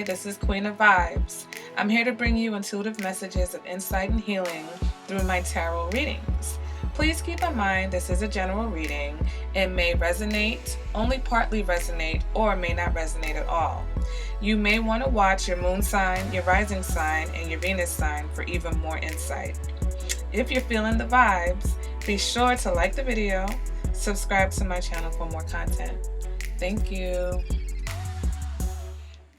this is Queen of Vibes. I'm here to bring you intuitive messages of insight and healing through my tarot readings. Please keep in mind this is a general reading. It may resonate, only partly resonate, or may not resonate at all. You may want to watch your moon sign, your rising sign, and your Venus sign for even more insight. If you're feeling the vibes, be sure to like the video, subscribe to my channel for more content. Thank you.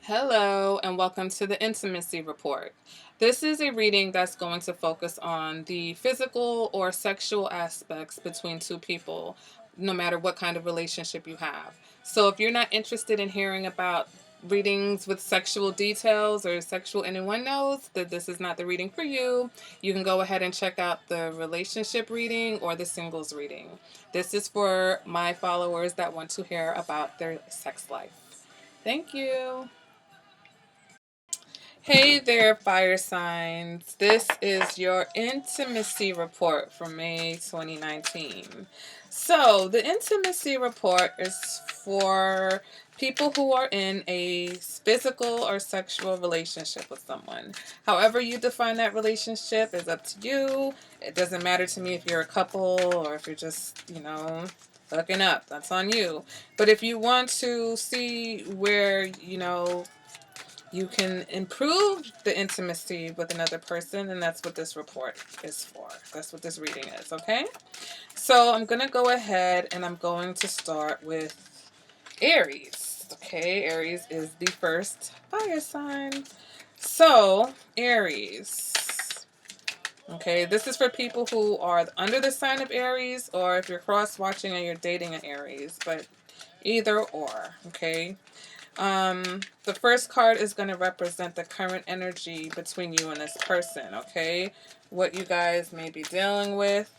Hello, and welcome to the Intimacy Report. This is a reading that's going to focus on the physical or sexual aspects between two people, no matter what kind of relationship you have. So if you're not interested in hearing about readings with sexual details or sexual innuendos, that this is not the reading for you. You can go ahead and check out the relationship reading or the singles reading. This is for my followers that want to hear about their sex life. Thank you. Hey there, fire signs. This is your intimacy report for May 2019. So, the intimacy report is for people who are in a physical or sexual relationship with someone. However you define that relationship is up to you. It doesn't matter to me if you're a couple or if you're just, hooking up. That's on you. But if you want to see where, you can improve the intimacy with another person, and that's what this report is for. That's what this reading is, okay? So I'm going to go ahead and I'm going to start with Aries. Okay, Aries is the first fire sign. So, Aries. Okay, this is for people who are under the sign of Aries, or if you're cross-watching and you're dating an Aries, but either or, okay? The first card is going to represent the current energy between you and this person, okay? What you guys may be dealing with.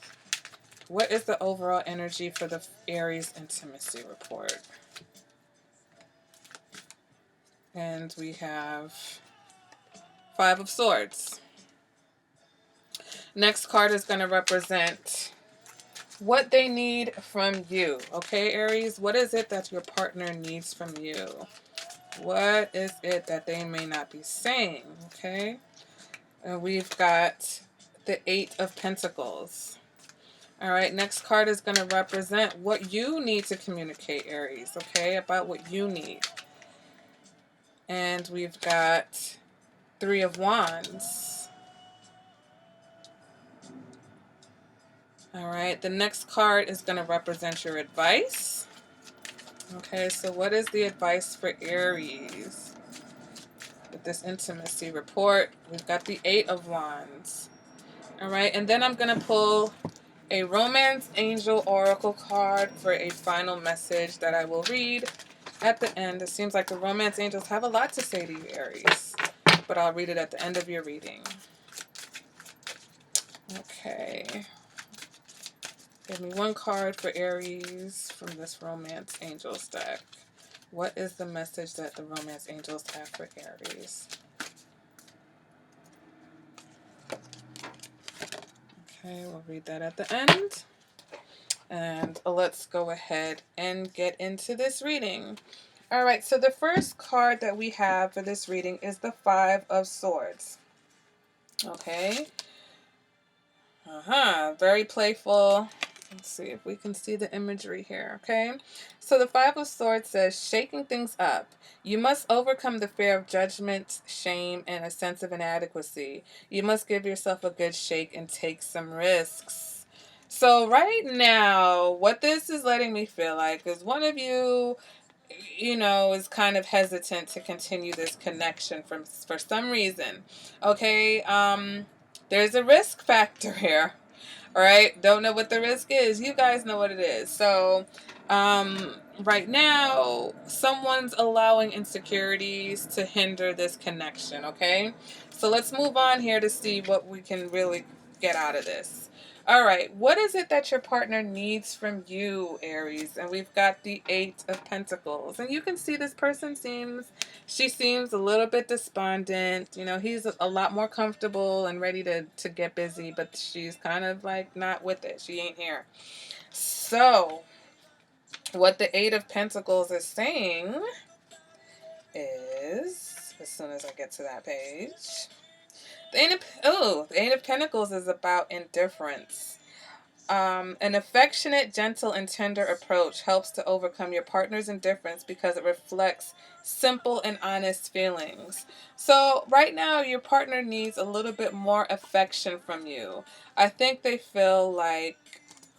What is the overall energy for the Aries intimacy report? And we have Five of Swords. Next card is going to represent what they need from you, okay, Aries? What is it that your partner needs from you? What is it that they may not be saying, okay? And we've got the Eight of Pentacles. All right, next card is going to represent what you need to communicate, Aries, okay, about what you need. And we've got Three of Wands. All right, the next card is going to represent your advice. Okay, so what is the advice for Aries with this intimacy report? We've got the Eight of Wands. All right, and then I'm going to pull a Romance Angel Oracle card for a final message that I will read at the end. It seems like the Romance Angels have a lot to say to you, Aries, but I'll read it at the end of your reading. Okay. Give me one card for Aries from this Romance Angels deck. What is the message that the Romance Angels have for Aries? Okay, we'll read that at the end. And let's go ahead and get into this reading. All right, so the first card that we have for this reading is the Five of Swords. Okay. Very playful. Let's see if we can see the imagery here, okay? So the Five of Swords says, shaking things up. You must overcome the fear of judgment, shame, and a sense of inadequacy. You must give yourself a good shake and take some risks. So right now, what this is letting me feel like is one of you, is kind of hesitant to continue this connection for some reason. Okay, there's a risk factor here. All right, don't know what the risk is. You guys know what it is. So, right now, someone's allowing insecurities to hinder this connection, okay? So let's move on here to see what we can really get out of this. All right, what is it that your partner needs from you, Aries? And we've got the Eight of Pentacles. And you can see this person she seems a little bit despondent. He's a lot more comfortable and ready to get busy, but she's kind of like not with it. She ain't here. So, what the Eight of Pentacles is saying is as soon as I get to that page. The Eight of Pentacles is about indifference. An affectionate, gentle, and tender approach helps to overcome your partner's indifference because it reflects simple and honest feelings. So right now, your partner needs a little bit more affection from you. I think they feel like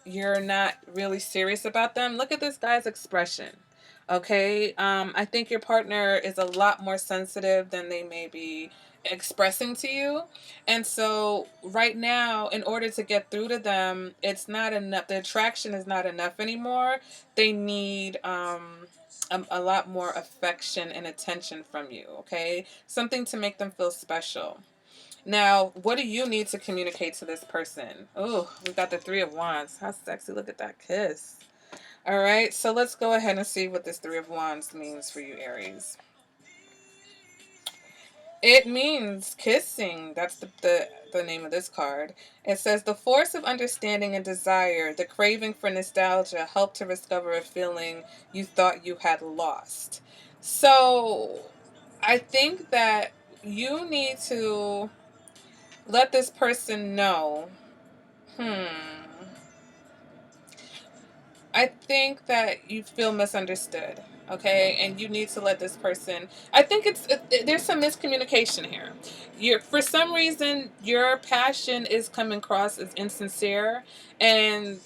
you're not really serious about them. Look at this guy's expression. Okay, I think your partner is a lot more sensitive than they may be expressing to you. And so right now, in order to get through to them, it's not enough. The attraction is not enough anymore. They need a lot more affection and attention from you, okay? Something to make them feel special. Now, what do you need to communicate to this person? Oh, we got the Three of Wands. How sexy. Look at that kiss. All right, so let's go ahead and see what this Three of Wands means for you, Aries. It means kissing. That's the name of this card. It says the force of understanding and desire, the craving for nostalgia, help to discover a feeling you thought you had lost. So I think that you need to let this person know. I think that you feel misunderstood, okay, and you need to let this person. I think there's some miscommunication here. For some reason your passion is coming across as insincere, and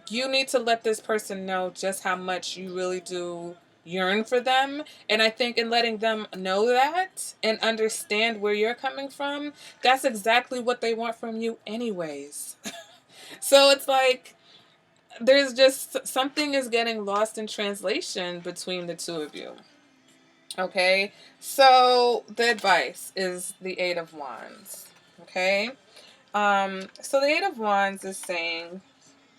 you need to let this person know just how much you really do yearn for them. And I think in letting them know that and understand where you're coming from, that's exactly what they want from you anyways. So it's like there's just something is getting lost in translation between the two of you. Okay, so the advice is the Eight of Wands. Okay, so the Eight of Wands is saying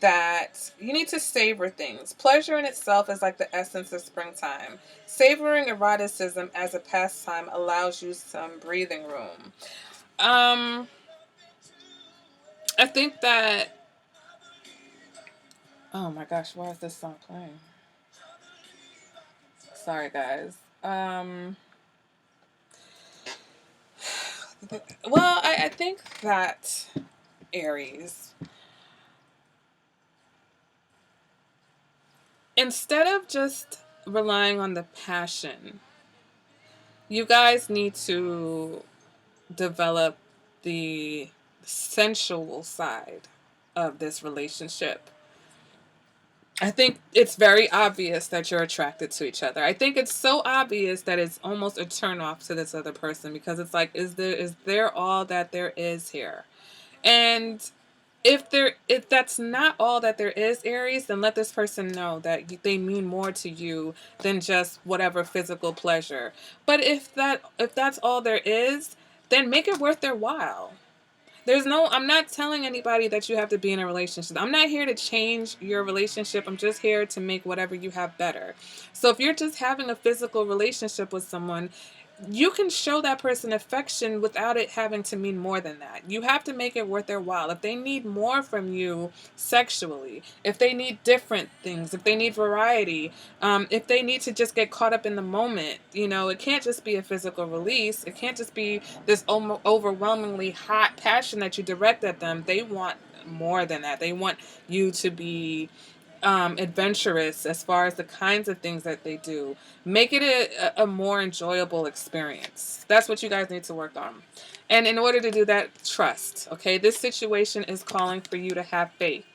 that you need to savor things. Pleasure in itself is like the essence of springtime. Savoring eroticism as a pastime allows you some breathing room. I think that. Oh my gosh, why is this song playing? Sorry, guys. Well, I think that Aries, instead of just relying on the passion, you guys need to develop the sensual side of this relationship. I think it's very obvious that you're attracted to each other. I think it's so obvious that it's almost a turnoff to this other person, because it's like, is there all that there is here? And if that's not all that there is, Aries, then let this person know that they mean more to you than just whatever physical pleasure. But if that's all there is, then make it worth their while. I'm not telling anybody that you have to be in a relationship. I'm not here to change your relationship. I'm just here to make whatever you have better. So if you're just having a physical relationship with someone, you can show that person affection without it having to mean more than that. You have to make it worth their while. If they need more from you sexually, if they need different things, if they need variety, if they need to just get caught up in the moment, it can't just be a physical release. It can't just be this overwhelmingly hot passion that you direct at them. They want more than that. They want you to be adventurous as far as the kinds of things that they do. Make it a more enjoyable experience. That's what you guys need to work on. And in order to do that, trust. Okay, this situation is calling for you to have faith.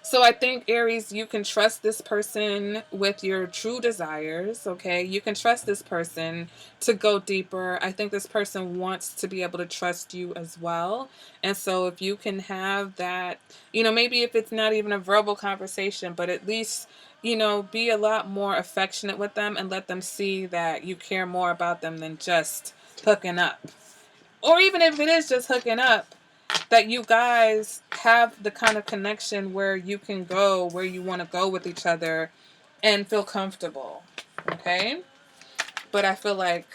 So I think, Aries, you can trust this person with your true desires, okay? You can trust this person to go deeper. I think this person wants to be able to trust you as well. And so if you can have that, maybe if it's not even a verbal conversation, but at least, be a lot more affectionate with them and let them see that you care more about them than just hooking up. Or even if it is just hooking up, that you guys have the kind of connection where you can go where you want to go with each other and feel comfortable. Okay? But I feel like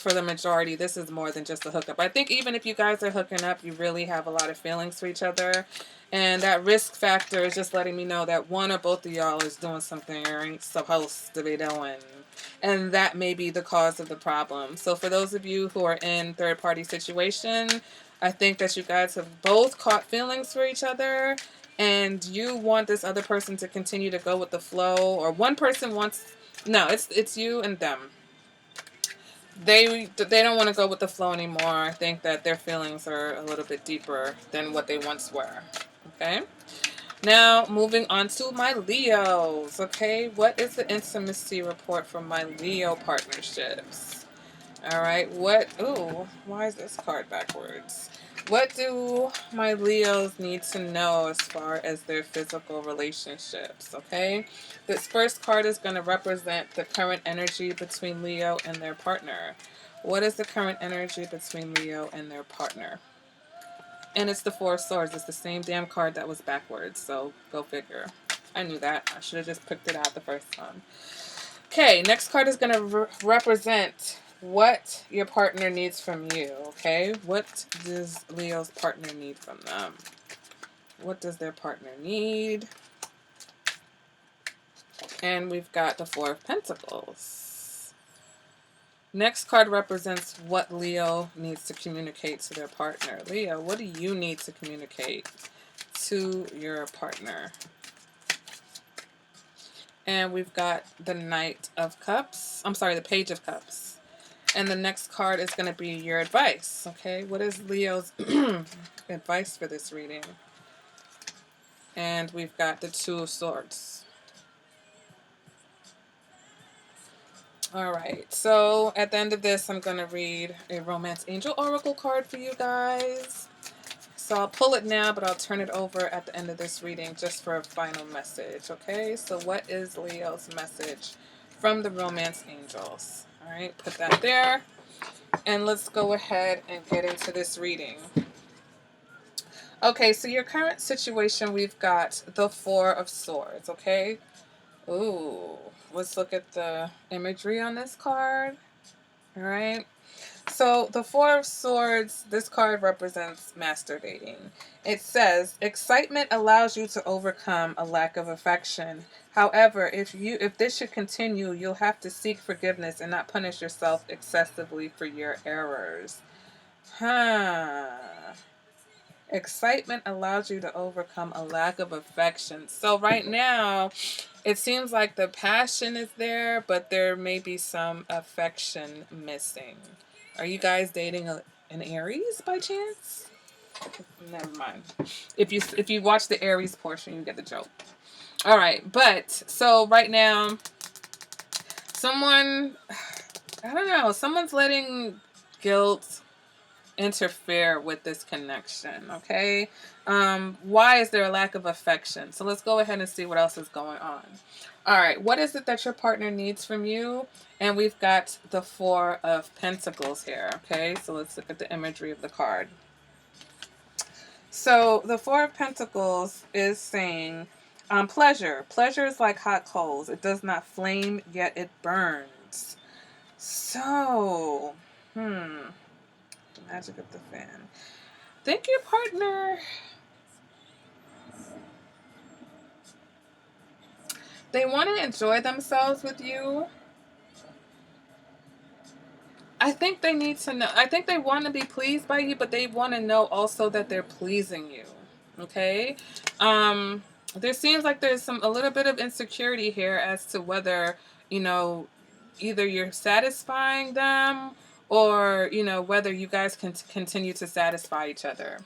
for the majority, this is more than just a hookup. I think even if you guys are hooking up, you really have a lot of feelings for each other. And that risk factor is just letting me know that one or both of y'all is doing something you ain't supposed to be doing. And that may be the cause of the problem. So for those of you who are in third-party situation, I think that you guys have both caught feelings for each other. And you want this other person to continue to go with the flow. Or one person wants... No, it's you and them. They don't want to go with the flow anymore. I think that their feelings are a little bit deeper than what they once were. Okay? Now, moving on to my Leos. Okay? What is the intimacy report from my Leo partnerships? Alright, ooh, why is this card backwards? What do my Leos need to know as far as their physical relationships, okay? This first card is going to represent the current energy between Leo and their partner. What is the current energy between Leo and their partner? And it's the Four of Swords. It's the same damn card that was backwards, so go figure. I knew that. I should have just picked it out the first time. Okay, next card is going to represent what your partner needs from you, okay? What does Leo's partner need from them? What does their partner need? And we've got the Four of Pentacles. Next card represents what Leo needs to communicate to their partner. Leo, what do you need to communicate to your partner? And we've got the Knight of Cups. I'm sorry, the Page of Cups. And the next card is going to be your advice, okay? What is Leo's advice for this reading? And we've got the Two of Swords. All right, so at the end of this, I'm going to read a Romance Angel Oracle card for you guys. So I'll pull it now, but I'll turn it over at the end of this reading just for a final message, okay? So what is Leo's message from the Romance Angels? All right, put that there. And let's go ahead and get into this reading. Okay, so your current situation, we've got the Four of Swords, okay? Ooh, let's look at the imagery on this card. All right. So the Four of Swords, this card represents masturbating. It says, excitement allows you to overcome a lack of affection. However, if this should continue, you'll have to seek forgiveness and not punish yourself excessively for your errors. Excitement allows you to overcome a lack of affection. So right now, it seems like the passion is there, but there may be some affection missing. Are you guys dating an Aries by chance? Never mind. If you watch the Aries portion, you get the joke. All right, but so right now, I don't know, someone's letting guilt interfere with this connection, okay? Why is there a lack of affection? So let's go ahead and see what else is going on. All right, what is it that your partner needs from you? And we've got the Four of Pentacles here, okay? So let's look at the imagery of the card. So the Four of Pentacles is saying, pleasure. Pleasure is like hot coals. It does not flame, yet it burns. So, the magic of the fan. Think your partner, they want to enjoy themselves with you. I think they need to know. I think they want to be pleased by you, but they want to know also that they're pleasing you. Okay? There seems like there's a little bit of insecurity here as to whether, either you're satisfying them or, whether you guys can continue to satisfy each other.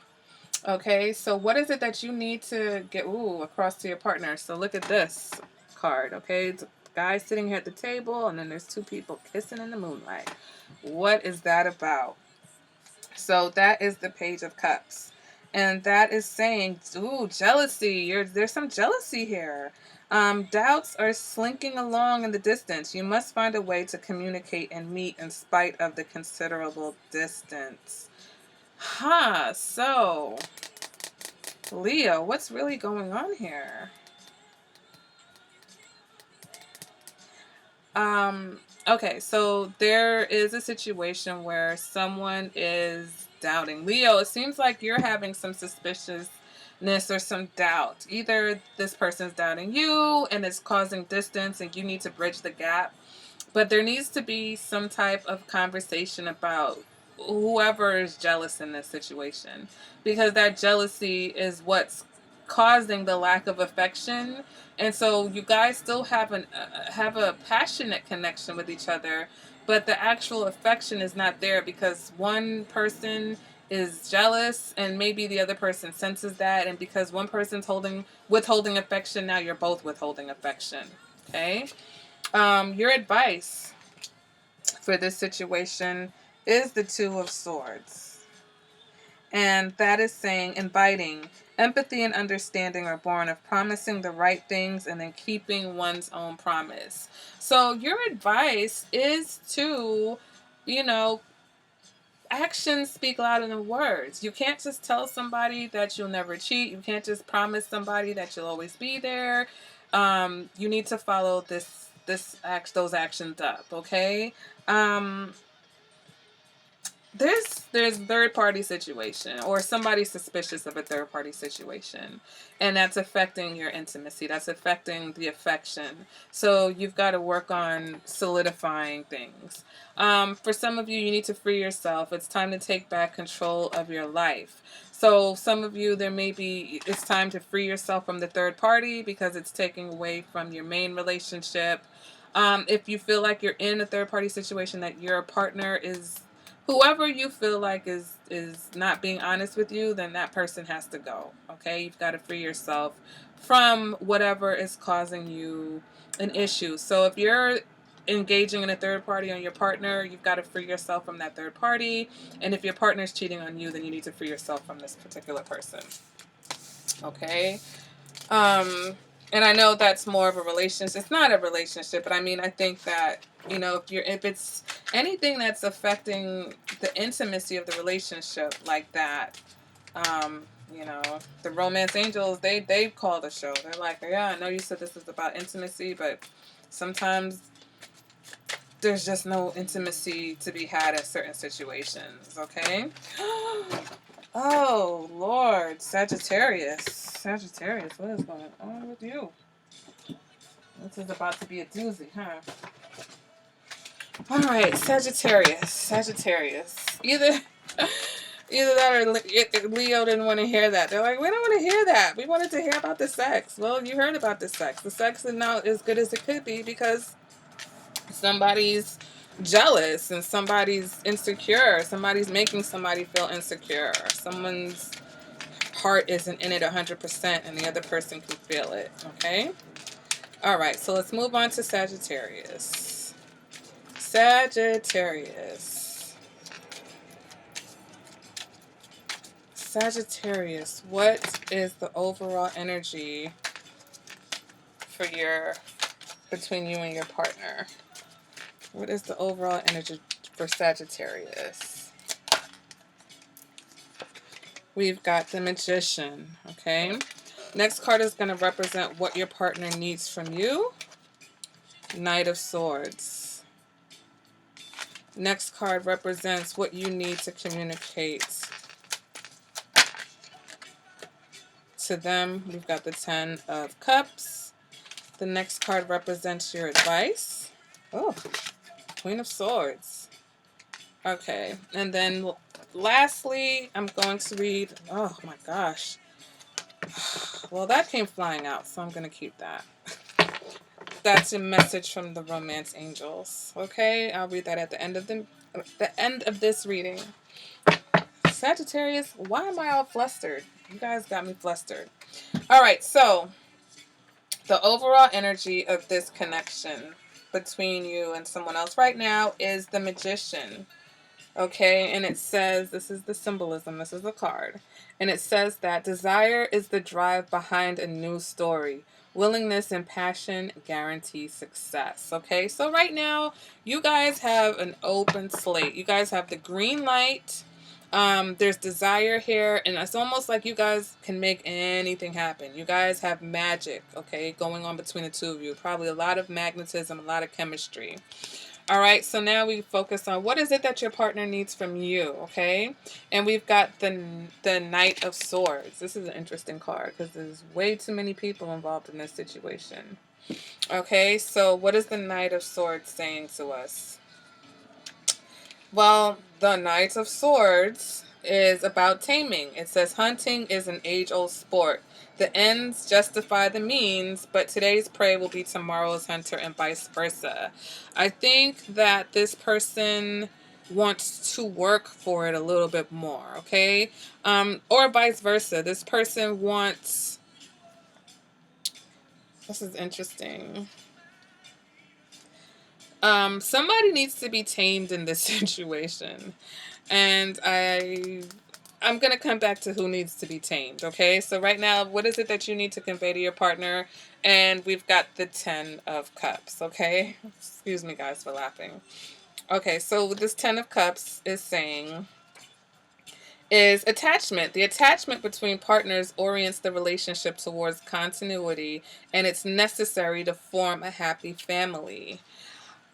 Okay, so what is it that you need to get across to your partner? So look at this card, okay? It's a guy sitting here at the table, and then there's two people kissing in the moonlight. What is that about? So that is the Page of Cups. And that is saying, jealousy. There's some jealousy here. Doubts are slinking along in the distance. You must find a way to communicate and meet in spite of the considerable distance. So, Leo, what's really going on here? Okay, so there is a situation where someone is doubting. Leo, it seems like you're having some suspiciousness or some doubt. Either this person's doubting you and it's causing distance and you need to bridge the gap, but there needs to be some type of conversation about whoever is jealous in this situation, because that jealousy is what's causing the lack of affection. And so you guys still have a passionate connection with each other, but the actual affection is not there because one person is jealous and maybe the other person senses that, and because one person's withholding affection, now you're both withholding affection. Okay. Your advice for this situation is the Two of Swords. And that is saying, inviting, empathy and understanding are born of promising the right things and then keeping one's own promise. So your advice is to, you know, actions speak louder than words. You can't just tell somebody that you'll never cheat. You can't just promise somebody that you'll always be there. You need to follow those actions up. Okay. Um, there's third party situation, or somebody suspicious of a third party situation, and that's affecting your intimacy, that's affecting the affection. So you've got to work on solidifying things. For some of you, you need to free yourself. It's time to take back control of your life. So some of you, it's time to free yourself from the third party because it's taking away from your main relationship. If you feel like you're in a third party situation, that your partner is whoever you feel like is not being honest with you, then that person has to go. Okay, you've got to free yourself from whatever is causing you an issue. So if you're engaging in a third party on your partner, you've got to free yourself from that third party. And if your partner's cheating on you, then you need to free yourself from this particular person. Okay. um and I know that's more of a relationship. It's not a relationship, but I mean, I think that, if it's anything that's affecting the intimacy of the relationship like that, um the romance angels, they call the show. They're like, yeah, I know you said this is about intimacy, but sometimes there's just no intimacy to be had in certain situations. Okay. Oh, Lord. Sagittarius, what is going on with you? This is about to be a doozy, huh? All right, Sagittarius. Either that or Leo didn't want to hear that. They're like, we don't want to hear that. We wanted to hear about the sex. Well, you heard about the sex. The sex is not as good as it could be because somebody's jealous and somebody's insecure. Somebody's making somebody feel insecure. Someone's heart isn't in it 100% and the other person can feel it. Okay? All right, so let's move on to Sagittarius. Sagittarius, what is the overall energy between you and your partner? What is the overall energy for Sagittarius? We've got the Magician, okay? Next card is going to represent what your partner needs from you. Knight of Swords. Next card represents what you need to communicate to them. We've got the Ten of Cups. The next card represents your advice. Oh, Queen of Swords. Okay, and then lastly, I'm going to read, oh my gosh. Well, that came flying out, so I'm going to keep that. That's a message from the romance angels. Okay, I'll read that at the end of this reading. Sagittarius, why am I all flustered? You guys got me flustered. All right, so the overall energy of this connection between you and someone else right now is the Magician. Okay, and it says, this is the symbolism, this is the card, and it says that desire is the drive behind a new story. Willingness and passion guarantee success. Okay, so right now, you guys have an open slate. You guys have the green light. There's desire here, and it's almost like you guys can make anything happen. You guys have magic, okay, going on between the two of you. Probably a lot of magnetism, a lot of chemistry. All right, so now we focus on what is it that your partner needs from you, okay? And we've got the Knight of Swords. This is an interesting card because there's way too many people involved in this situation. Okay, so what is the Knight of Swords saying to us? Well, the Knight of Swords is about taming. It says hunting is an age-old sport. The ends justify the means, but today's prey will be tomorrow's hunter and vice versa. I think that this person wants to work for it a little bit more, okay? Or vice versa. This person wants... This is interesting. Somebody needs to be tamed in this situation. And I'm going to come back to who needs to be tamed, okay? So right now, what is it that you need to convey to your partner? And we've got the 10 of Cups, okay? Excuse me, guys, for laughing. Okay, so this 10 of Cups is saying... is attachment. The attachment between partners orients the relationship towards continuity, and it's necessary to form a happy family.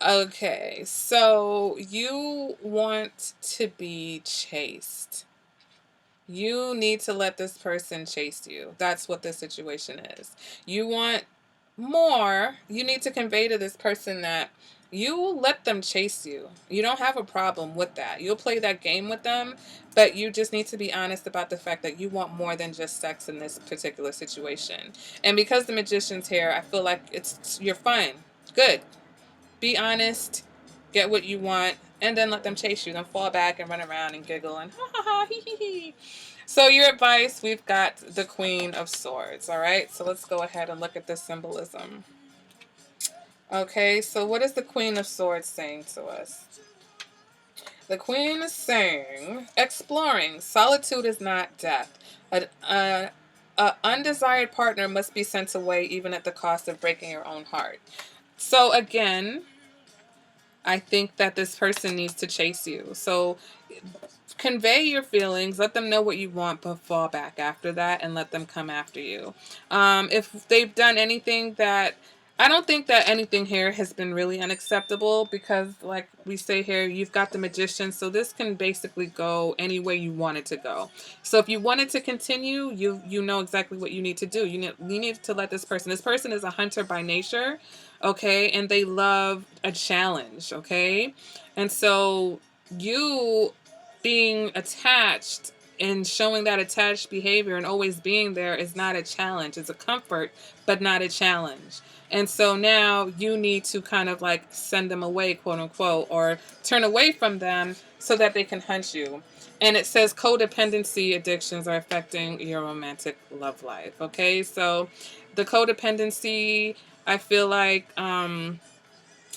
Okay, so you want to be chased. You need to let this person chase you. That's what this situation is. You want more. You need to convey to this person that you will let them chase you. You don't have a problem with that. You'll play that game with them, but you just need to be honest about the fact that you want more than just sex in this particular situation. And because the Magician's here, I feel like you're fine. Good. Be honest, get what you want, and then let them chase you. Then fall back and run around and giggle and ha ha ha hee hee hee. So your advice, we've got the Queen of Swords, all right? So let's go ahead and look at this symbolism. Okay, so what is the Queen of Swords saying to us? The Queen is saying, exploring. Solitude is not death. A undesired partner must be sent away even at the cost of breaking your own heart. So again, I think that this person needs to chase you. So convey your feelings, let them know what you want, but fall back after that and let them come after you. If they've done anything that... I don't think that anything here has been really unacceptable because, like we say here, you've got the Magician, so this can basically go any way you want it to go. So if you want it to continue, you know exactly what you need to do. You need to let this person... This person is a hunter by nature, okay, and they love a challenge, okay? And so you being attached and showing that attached behavior and always being there is not a challenge. It's a comfort, but not a challenge. And so now you need to kind of like send them away, quote unquote, or turn away from them so that they can hunt you. And it says codependency addictions are affecting your romantic love life. Okay, so the codependency, I feel like,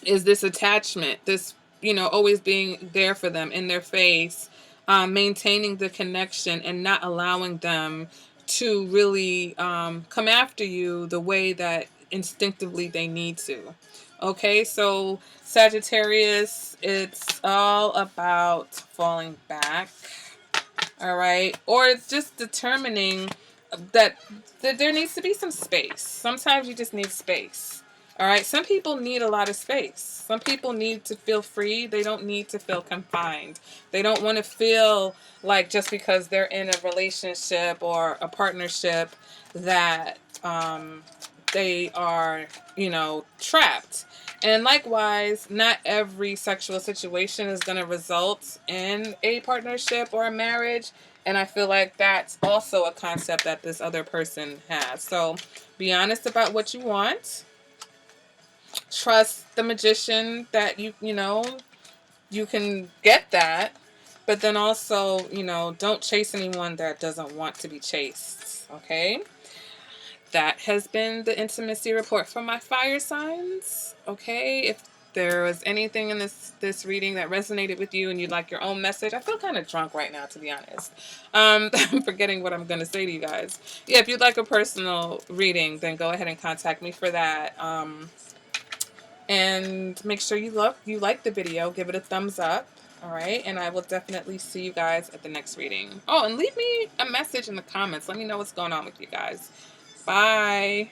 is this attachment, this, always being there for them in their face, maintaining the connection and not allowing them to really come after you the way that instinctively they need to. Okay, so Sagittarius, it's all about falling back. All right, or it's just determining that there needs to be some space. Sometimes you just need space. All right, some people need a lot of space. Some people need to feel free. They don't need to feel confined. They don't want to feel like just because they're in a relationship or a partnership that they are, trapped. And likewise, not every sexual situation is going to result in a partnership or a marriage. And I feel like that's also a concept that this other person has. So be honest about what you want. Trust the Magician that you can get that. But then also, don't chase anyone that doesn't want to be chased. Okay? That has been the intimacy report from my fire signs. Okay, if there was anything in this reading that resonated with you and you'd like your own message, I feel kind of drunk right now, to be honest. I'm forgetting what I'm going to say to you guys. Yeah, if you'd like a personal reading, then go ahead and contact me for that. And make sure you like the video, give it a thumbs up. All right, and I will definitely see you guys at the next reading. Oh, and leave me a message in the comments. Let me know what's going on with you guys. Bye.